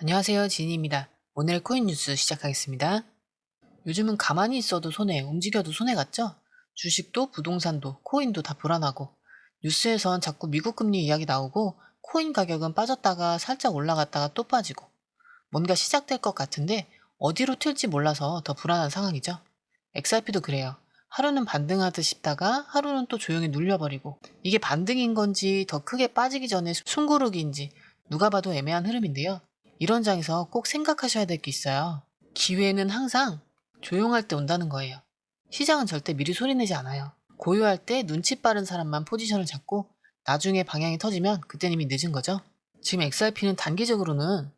안녕하세요, 지니입니다. 오늘의 코인 뉴스 시작하겠습니다. 요즘은 가만히 있어도 손해, 움직여도 손해 같죠? 주식도 부동산도 코인도 다 불안하고 뉴스에선 자꾸 미국 금리 이야기 나오고 코인 가격은 빠졌다가 살짝 올라갔다가 또 빠지고 뭔가 시작될 것 같은데 어디로 튈지 몰라서 더 불안한 상황이죠. XRP도 그래요. 하루는 반등하듯 싶다가 하루는 또 조용히 눌려버리고 이게 반등인 건지 더 크게 빠지기 전에 숨고르기인지 누가 봐도 애매한 흐름인데요. 이런 장에서 꼭 생각하셔야 될 게 있어요. 기회는 항상 조용할 때 온다는 거예요. 시장은 절대 미리 소리내지 않아요. 고요할 때 눈치 빠른 사람만 포지션을 잡고 나중에 방향이 터지면 그땐 이미 늦은 거죠. 지금 XRP는 단기적으로는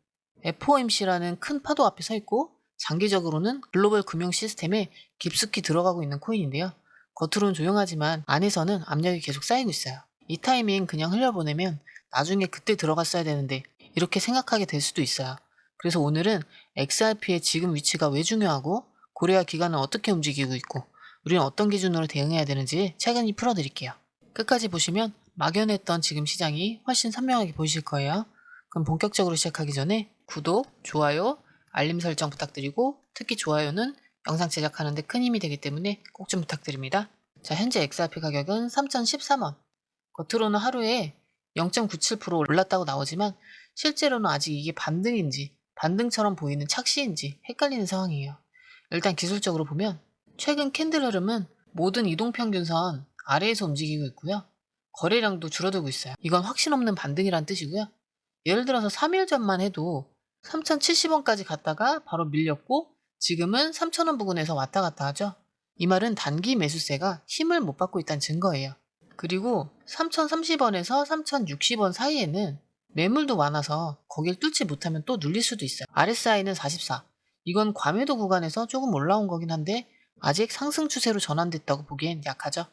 FOMC라는 큰 파도 앞에 서 있고 장기적으로는 글로벌 금융 시스템에 깊숙이 들어가고 있는 코인인데요. 겉으로는 조용하지만 안에서는 압력이 계속 쌓이고 있어요. 이 타이밍 그냥 흘려보내면 나중에 그때 들어갔어야 되는데 이렇게 생각하게 될 수도 있어요. 그래서 오늘은 XRP의 지금 위치가 왜 중요하고 고래와 기관은 어떻게 움직이고 있고 우리는 어떤 기준으로 대응해야 되는지 차근히 풀어드릴게요. 끝까지 보시면 막연했던 지금 시장이 훨씬 선명하게 보이실 거예요. 그럼 본격적으로 시작하기 전에 구독, 좋아요, 알림 설정 부탁드리고 특히 좋아요는 영상 제작하는데 큰 힘이 되기 때문에 꼭 좀 부탁드립니다. 자, 현재 XRP 가격은 3,013원. 겉으로는 하루에 0.97% 올랐다고 나오지만 실제로는 아직 이게 반등인지 반등처럼 보이는 착시인지 헷갈리는 상황이에요. 일단 기술적으로 보면 최근 캔들 흐름은 모든 이동평균선 아래에서 움직이고 있고요. 거래량도 줄어들고 있어요. 이건 확신 없는 반등이란 뜻이고요. 예를 들어서 3일 전만 해도 3,070원까지 갔다가 바로 밀렸고 지금은 3,000원 부근에서 왔다 갔다 하죠. 이 말은 단기 매수세가 힘을 못 받고 있다는 증거예요. 그리고 3,030원에서 3,060원 사이에는 매물도 많아서 거길 뚫지 못하면 또 눌릴 수도 있어요. RSI는 44. 이건 과매도 구간에서 조금 올라온 거긴 한데 아직 상승 추세로 전환됐다고 보기엔 약하죠.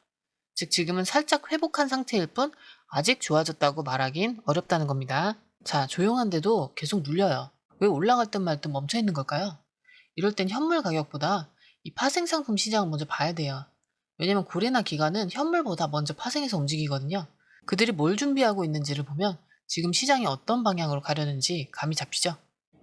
즉 지금은 살짝 회복한 상태일 뿐 아직 좋아졌다고 말하긴 어렵다는 겁니다. 자, 조용한데도 계속 눌려요. 왜 올라갈 듯 말 듯 멈춰 있는 걸까요? 이럴 땐 현물 가격보다 이 파생 상품 시장을 먼저 봐야 돼요. 왜냐면 고래나 기관은 현물보다 먼저 파생해서 움직이거든요. 그들이 뭘 준비하고 있는지를 보면 지금 시장이 어떤 방향으로 가려는지 감이 잡히죠.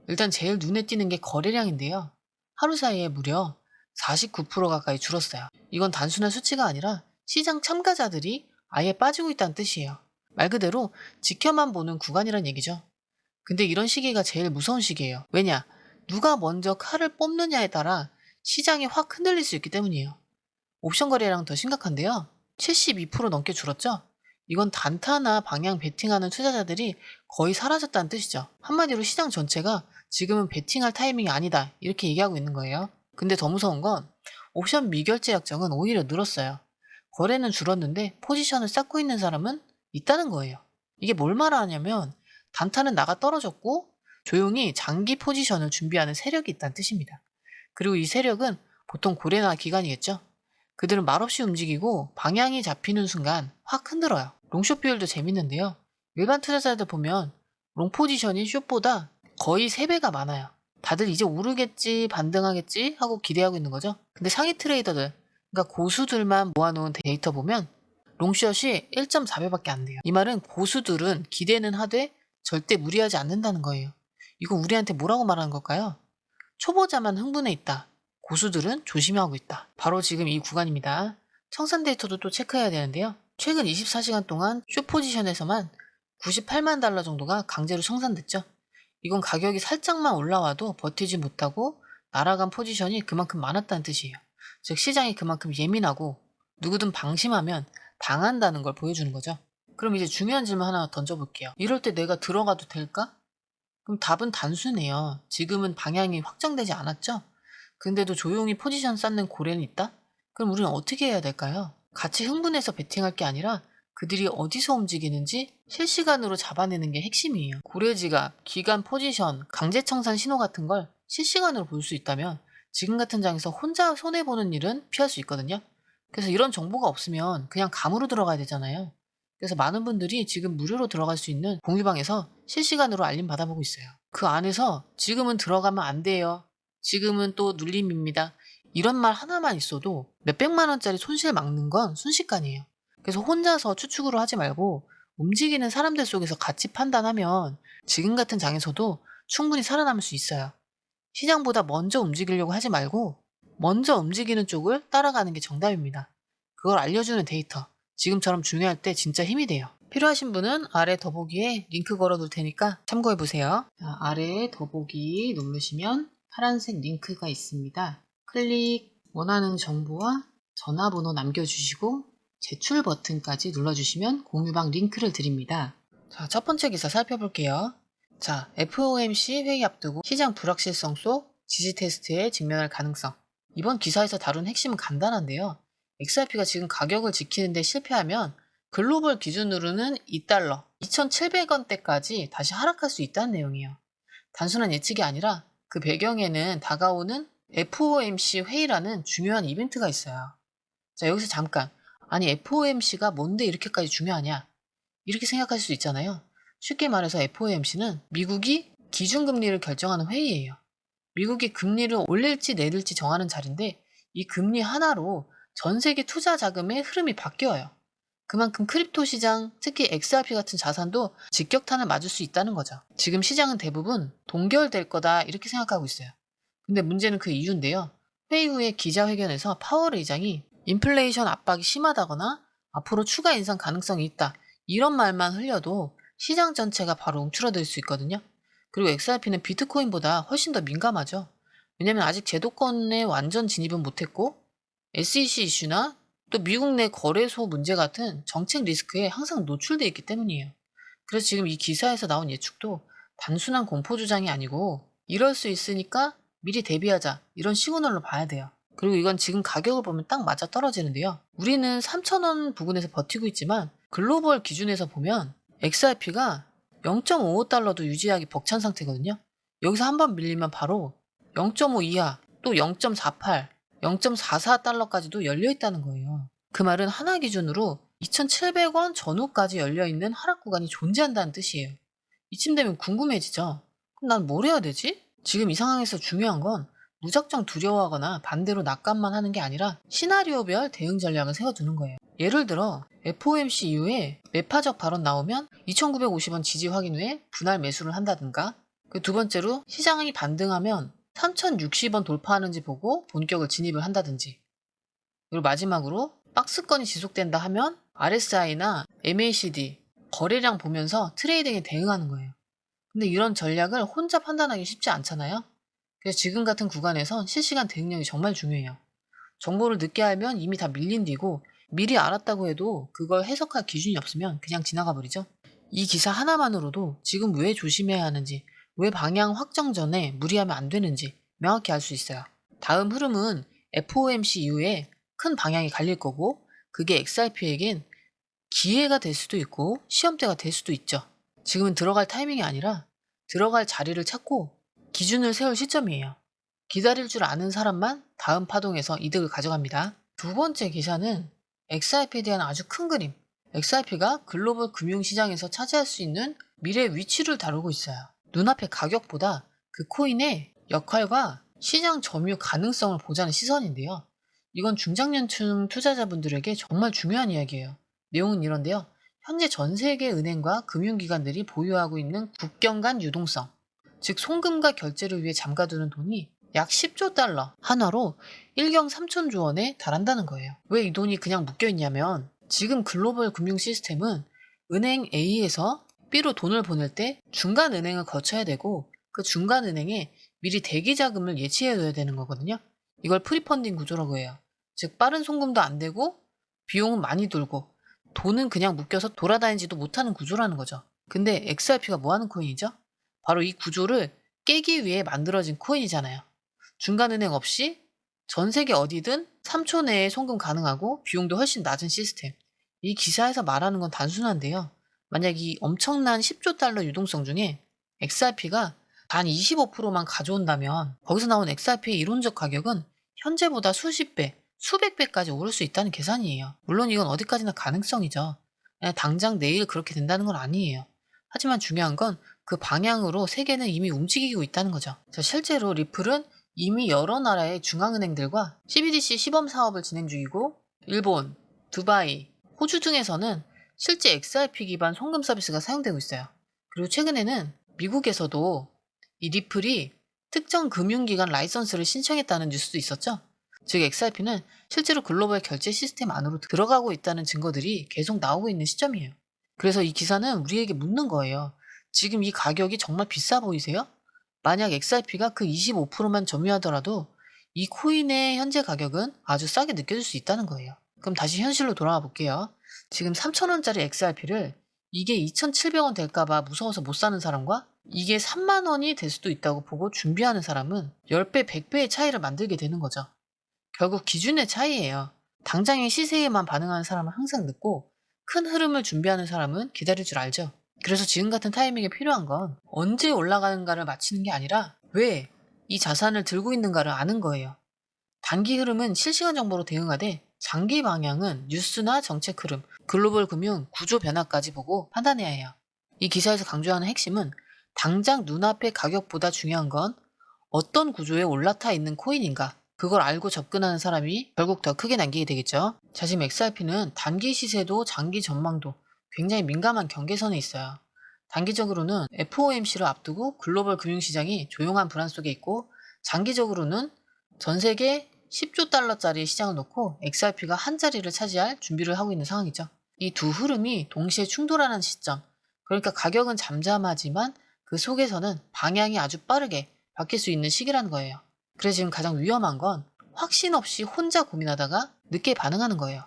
일단 제일 눈에 띄는 게 거래량인데요. 하루 사이에 무려 49% 가까이 줄었어요. 이건 단순한 수치가 아니라 시장 참가자들이 아예 빠지고 있다는 뜻이에요. 말 그대로 지켜만 보는 구간이란 얘기죠. 근데 이런 시기가 제일 무서운 시기예요. 왜냐? 누가 먼저 칼을 뽑느냐에 따라 시장이 확 흔들릴 수 있기 때문이에요. 옵션 거래량 더 심각한데요. 72% 넘게 줄었죠? 이건 단타나 방향 베팅하는 투자자들이 거의 사라졌다는 뜻이죠. 한마디로 시장 전체가 지금은 베팅할 타이밍이 아니다 이렇게 얘기하고 있는 거예요. 근데 더 무서운 건 옵션 미결제 약정은 오히려 늘었어요. 거래는 줄었는데 포지션을 쌓고 있는 사람은 있다는 거예요. 이게 뭘 말하냐면 단타는 나가 떨어졌고 조용히 장기 포지션을 준비하는 세력이 있다는 뜻입니다. 그리고 이 세력은 보통 고래나 기관이겠죠. 그들은 말없이 움직이고 방향이 잡히는 순간 확 흔들어요. 롱숏 비율도 재밌는데요. 일반 투자자들 보면 롱 포지션이 숏보다 거의 3배가 많아요. 다들 이제 오르겠지, 반등하겠지 하고 기대하고 있는 거죠. 근데 상위 트레이더들, 그러니까 고수들만 모아놓은 데이터 보면 롱숏이 1.4배밖에 안 돼요. 이 말은 고수들은 기대는 하되 절대 무리하지 않는다는 거예요. 이거 우리한테 뭐라고 말하는 걸까요? 초보자만 흥분해 있다. 고수들은 조심하고 있다. 바로 지금 이 구간입니다. 청산 데이터도 또 체크해야 되는데요. 최근 24시간 동안 쇼 포지션에서만 98만 달러 정도가 강제로 청산됐죠. 이건 가격이 살짝만 올라와도 버티지 못하고 날아간 포지션이 그만큼 많았다는 뜻이에요. 즉 시장이 그만큼 예민하고 누구든 방심하면 당한다는 걸 보여주는 거죠. 그럼 이제 중요한 질문 하나 던져볼게요. 이럴 때 내가 들어가도 될까? 그럼 답은 단순해요. 지금은 방향이 확정되지 않았죠? 근데도 조용히 포지션 쌓는 고래는 있다? 그럼 우리는 어떻게 해야 될까요? 같이 흥분해서 베팅할 게 아니라 그들이 어디서 움직이는지 실시간으로 잡아내는 게 핵심이에요. 고래지갑, 기간 포지션, 강제청산 신호 같은 걸 실시간으로 볼 수 있다면 지금 같은 장에서 혼자 손해보는 일은 피할 수 있거든요. 그래서 이런 정보가 없으면 그냥 감으로 들어가야 되잖아요. 그래서 많은 분들이 지금 무료로 들어갈 수 있는 공유방에서 실시간으로 알림 받아보고 있어요. 그 안에서 지금은 들어가면 안 돼요. 지금은 또 눌림입니다. 이런 말 하나만 있어도 몇백만 원짜리 손실 막는 건 순식간이에요. 그래서 혼자서 추측으로 하지 말고 움직이는 사람들 속에서 같이 판단하면 지금 같은 장에서도 충분히 살아남을 수 있어요. 시장보다 먼저 움직이려고 하지 말고 먼저 움직이는 쪽을 따라가는 게 정답입니다. 그걸 알려주는 데이터. 지금처럼 중요할 때 진짜 힘이 돼요. 필요하신 분은 아래 더보기에 링크 걸어둘 테니까 참고해보세요. 자, 아래 더보기 누르시면 파란색 링크가 있습니다. 클릭, 원하는 정보와 전화번호 남겨주시고 제출 버튼까지 눌러주시면 공유방 링크를 드립니다. 자, 첫 번째 기사 살펴볼게요. 자, FOMC 회의 앞두고 시장 불확실성 속 지지 테스트에 직면할 가능성. 이번 기사에서 다룬 핵심은 간단한데요. XRP가 지금 가격을 지키는데 실패하면 글로벌 기준으로는 2달러, 2,700원대까지 다시 하락할 수 있다는 내용이에요. 단순한 예측이 아니라 그 배경에는 다가오는 FOMC 회의라는 중요한 이벤트가 있어요. 자, 여기서 잠깐. 아니, FOMC가 뭔데 이렇게까지 중요하냐? 이렇게 생각할 수 있잖아요. 쉽게 말해서 FOMC는 미국이 기준금리를 결정하는 회의예요. 미국이 금리를 올릴지 내릴지 정하는 자리인데 이 금리 하나로 전 세계 투자 자금의 흐름이 바뀌어요. 그만큼 크립토 시장, 특히 XRP 같은 자산도 직격탄을 맞을 수 있다는 거죠. 지금 시장은 대부분 동결될 거다 이렇게 생각하고 있어요. 근데 문제는 그 이유인데요. 회의 후에 기자회견에서 파월 의장이 인플레이션 압박이 심하다거나 앞으로 추가 인상 가능성이 있다 이런 말만 흘려도 시장 전체가 바로 움츠러들 수 있거든요. 그리고 XRP는 비트코인보다 훨씬 더 민감하죠. 왜냐면 아직 제도권에 완전 진입은 못했고 SEC 이슈나 또 미국 내 거래소 문제 같은 정책 리스크에 항상 노출되어 있기 때문이에요. 그래서 지금 이 기사에서 나온 예측도 단순한 공포 주장이 아니고 이럴 수 있으니까 미리 대비하자 이런 시그널로 봐야 돼요. 그리고 이건 지금 가격을 보면 딱 맞아 떨어지는데요. 우리는 3,000원 부근에서 버티고 있지만 글로벌 기준에서 보면 XRP가 0.55달러도 유지하기 벅찬 상태거든요. 여기서 한번 밀리면 바로 0.5 이하 또 0.48, 0.44달러까지도 열려 있다는 거예요. 그 말은 하나 기준으로 2,700원 전후까지 열려있는 하락 구간이 존재한다는 뜻이에요. 이쯤 되면 궁금해지죠? 그럼 난 뭘 해야 되지? 지금 이 상황에서 중요한 건 무작정 두려워하거나 반대로 낙관만 하는 게 아니라 시나리오별 대응 전략을 세워두는 거예요. 예를 들어 FOMC 이후에 매파적 발언 나오면 2,950원 지지 확인 후에 분할 매수를 한다든가 그 두 번째로 시장이 반등하면 3,060원 돌파하는지 보고 본격을 진입을 한다든지 그리고 마지막으로 박스권이 지속된다 하면 RSI나 MACD 거래량 보면서 트레이딩에 대응하는 거예요. 근데 이런 전략을 혼자 판단하기 쉽지 않잖아요. 그래서 지금 같은 구간에선 실시간 대응력이 정말 중요해요. 정보를 늦게 알면 이미 다 밀린 뒤고 미리 알았다고 해도 그걸 해석할 기준이 없으면 그냥 지나가 버리죠. 이 기사 하나만으로도 지금 왜 조심해야 하는지, 왜 방향 확정 전에 무리하면 안 되는지 명확히 알 수 있어요. 다음 흐름은 FOMC 이후에 큰 방향이 갈릴 거고 그게 XRP에겐 기회가 될 수도 있고 시험대가 될 수도 있죠. 지금은 들어갈 타이밍이 아니라 들어갈 자리를 찾고 기준을 세울 시점이에요. 기다릴 줄 아는 사람만 다음 파동에서 이득을 가져갑니다. 두 번째 기사는 XRP에 대한 아주 큰 그림. XRP가 글로벌 금융시장에서 차지할 수 있는 미래 위치를 다루고 있어요. 눈앞의 가격보다 그 코인의 역할과 시장 점유 가능성을 보자는 시선인데요. 이건 중장년층 투자자분들에게 정말 중요한 이야기예요. 내용은 이런데요. 현재 전 세계 은행과 금융기관들이 보유하고 있는 국경 간 유동성, 즉 송금과 결제를 위해 잠가두는 돈이 약 10조 달러, 한화로 1경 3천조 원에 달한다는 거예요. 왜 이 돈이 그냥 묶여 있냐면 지금 글로벌 금융 시스템은 은행 A에서 B로 돈을 보낼 때 중간 은행을 거쳐야 되고 그 중간 은행에 미리 대기 자금을 예치해 둬야 되는 거거든요. 이걸 프리펀딩 구조라고 해요. 즉 빠른 송금도 안 되고 비용은 많이 들고 돈은 그냥 묶여서 돌아다니지도 못하는 구조라는 거죠. 근데 XRP가 뭐 하는 코인이죠? 바로 이 구조를 깨기 위해 만들어진 코인이잖아요. 중간은행 없이 전 세계 어디든 3초 내에 송금 가능하고 비용도 훨씬 낮은 시스템. 이 기사에서 말하는 건 단순한데요. 만약 이 엄청난 10조 달러 유동성 중에 XRP가 단 25%만 가져온다면 거기서 나온 XRP의 이론적 가격은 현재보다 수십 배, 수백 배까지 오를 수 있다는 계산이에요. 물론 이건 어디까지나 가능성이죠. 당장 내일 그렇게 된다는 건 아니에요. 하지만 중요한 건 그 방향으로 세계는 이미 움직이고 있다는 거죠. 실제로 리플은 이미 여러 나라의 중앙은행들과 CBDC 시범 사업을 진행 중이고 일본, 두바이, 호주 등에서는 실제 XRP 기반 송금 서비스가 사용되고 있어요. 그리고 최근에는 미국에서도 이 리플이 특정 금융기관 라이선스를 신청했다는 뉴스도 있었죠. 즉 XRP는 실제로 글로벌 결제 시스템 안으로 들어가고 있다는 증거들이 계속 나오고 있는 시점이에요. 그래서 이 기사는 우리에게 묻는 거예요. 지금 이 가격이 정말 비싸 보이세요? 만약 XRP가 그 25%만 점유하더라도 이 코인의 현재 가격은 아주 싸게 느껴질 수 있다는 거예요. 그럼 다시 현실로 돌아와 볼게요. 지금 3,000원짜리 XRP를 이게 2,700원 될까봐 무서워서 못 사는 사람과 이게 3만 원이 될 수도 있다고 보고 준비하는 사람은 10배, 100배의 차이를 만들게 되는 거죠. 결국 기준의 차이예요. 당장의 시세에만 반응하는 사람은 항상 늦고 큰 흐름을 준비하는 사람은 기다릴 줄 알죠. 그래서 지금 같은 타이밍에 필요한 건 언제 올라가는가를 맞히는 게 아니라 왜 이 자산을 들고 있는가를 아는 거예요. 단기 흐름은 실시간 정보로 대응하되 장기 방향은 뉴스나 정책 흐름, 글로벌 금융, 구조 변화까지 보고 판단해야 해요. 이 기사에서 강조하는 핵심은 당장 눈앞의 가격보다 중요한 건 어떤 구조에 올라타 있는 코인인가, 그걸 알고 접근하는 사람이 결국 더 크게 남기게 되겠죠. 자, 지금 XRP는 단기 시세도 장기 전망도 굉장히 민감한 경계선에 있어요. 단기적으로는 FOMC를 앞두고 글로벌 금융시장이 조용한 불안 속에 있고, 장기적으로는 전 세계 10조 달러짜리 시장을 놓고 XRP가 한 자리를 차지할 준비를 하고 있는 상황이죠. 이 두 흐름이 동시에 충돌하는 시점, 그러니까 가격은 잠잠하지만 그 속에서는 방향이 아주 빠르게 바뀔 수 있는 시기라는 거예요. 그래서 지금 가장 위험한 건 확신 없이 혼자 고민하다가 늦게 반응하는 거예요.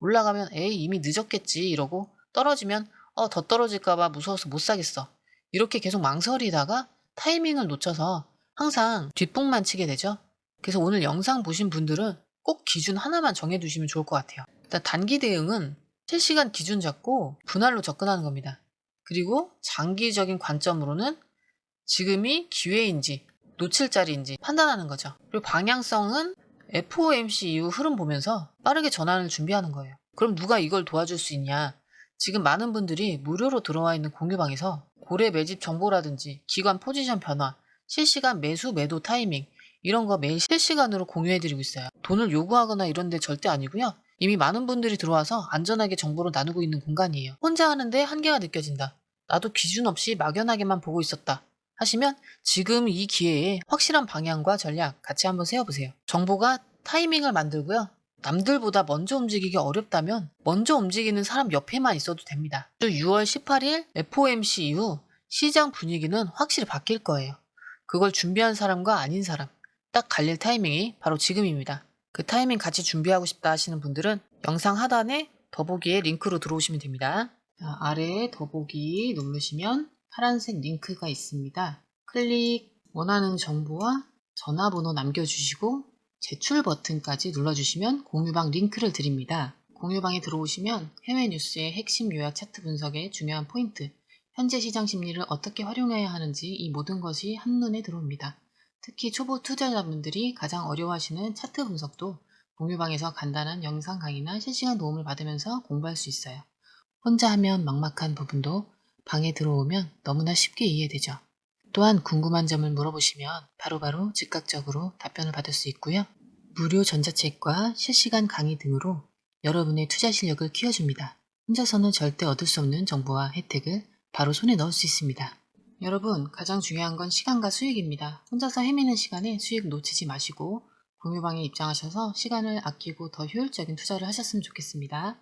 올라가면 에이 이미 늦었겠지 이러고, 떨어지면 더 떨어질까봐 무서워서 못 사겠어, 이렇게 계속 망설이다가 타이밍을 놓쳐서 항상 뒷북만 치게 되죠. 그래서 오늘 영상 보신 분들은 꼭 기준 하나만 정해두시면 좋을 것 같아요. 일단 단기 대응은 실시간 기준 잡고 분할로 접근하는 겁니다. 그리고 장기적인 관점으로는 지금이 기회인지 놓칠 자리인지 판단하는 거죠. 그리고 방향성은 FOMC 이후 흐름 보면서 빠르게 전환을 준비하는 거예요. 그럼 누가 이걸 도와줄 수 있냐? 지금 많은 분들이 무료로 들어와 있는 공유방에서 고래 매집 정보라든지 기관 포지션 변화, 실시간 매수 매도 타이밍, 이런 거 매일 실시간으로 공유해드리고 있어요. 돈을 요구하거나 이런 데 절대 아니고요. 이미 많은 분들이 들어와서 안전하게 정보를 나누고 있는 공간이에요. 혼자 하는데 한계가 느껴진다, 나도 기준 없이 막연하게만 보고 있었다 하시면 지금 이 기회에 확실한 방향과 전략 같이 한번 세워보세요. 정보가 타이밍을 만들고요. 남들보다 먼저 움직이기 어렵다면 먼저 움직이는 사람 옆에만 있어도 됩니다. 6월 18일 FOMC 이후 시장 분위기는 확실히 바뀔 거예요. 그걸 준비한 사람과 아닌 사람, 딱 갈릴 타이밍이 바로 지금입니다. 그 타이밍 같이 준비하고 싶다 하시는 분들은 영상 하단에 더보기에 링크로 들어오시면 됩니다. 자, 아래에 더보기 누르시면 파란색 링크가 있습니다. 클릭, 원하는 정보와 전화번호 남겨주시고 제출 버튼까지 눌러주시면 공유방 링크를 드립니다. 공유방에 들어오시면 해외 뉴스의 핵심 요약 차트 분석의 중요한 포인트, 현재 시장 심리를 어떻게 활용해야 하는지 이 모든 것이 한눈에 들어옵니다. 특히 초보 투자자분들이 가장 어려워하시는 차트 분석도 공유방에서 간단한 영상 강의나 실시간 도움을 받으면서 공부할 수 있어요. 혼자 하면 막막한 부분도 방에 들어오면 너무나 쉽게 이해되죠. 또한 궁금한 점을 물어보시면 바로바로 즉각적으로 답변을 받을 수 있고요. 무료 전자책과 실시간 강의 등으로 여러분의 투자 실력을 키워줍니다. 혼자서는 절대 얻을 수 없는 정보와 혜택을 바로 손에 넣을 수 있습니다. 여러분, 가장 중요한 건 시간과 수익입니다. 혼자서 헤매는 시간에 수익 놓치지 마시고 공유방에 입장하셔서 시간을 아끼고 더 효율적인 투자를 하셨으면 좋겠습니다.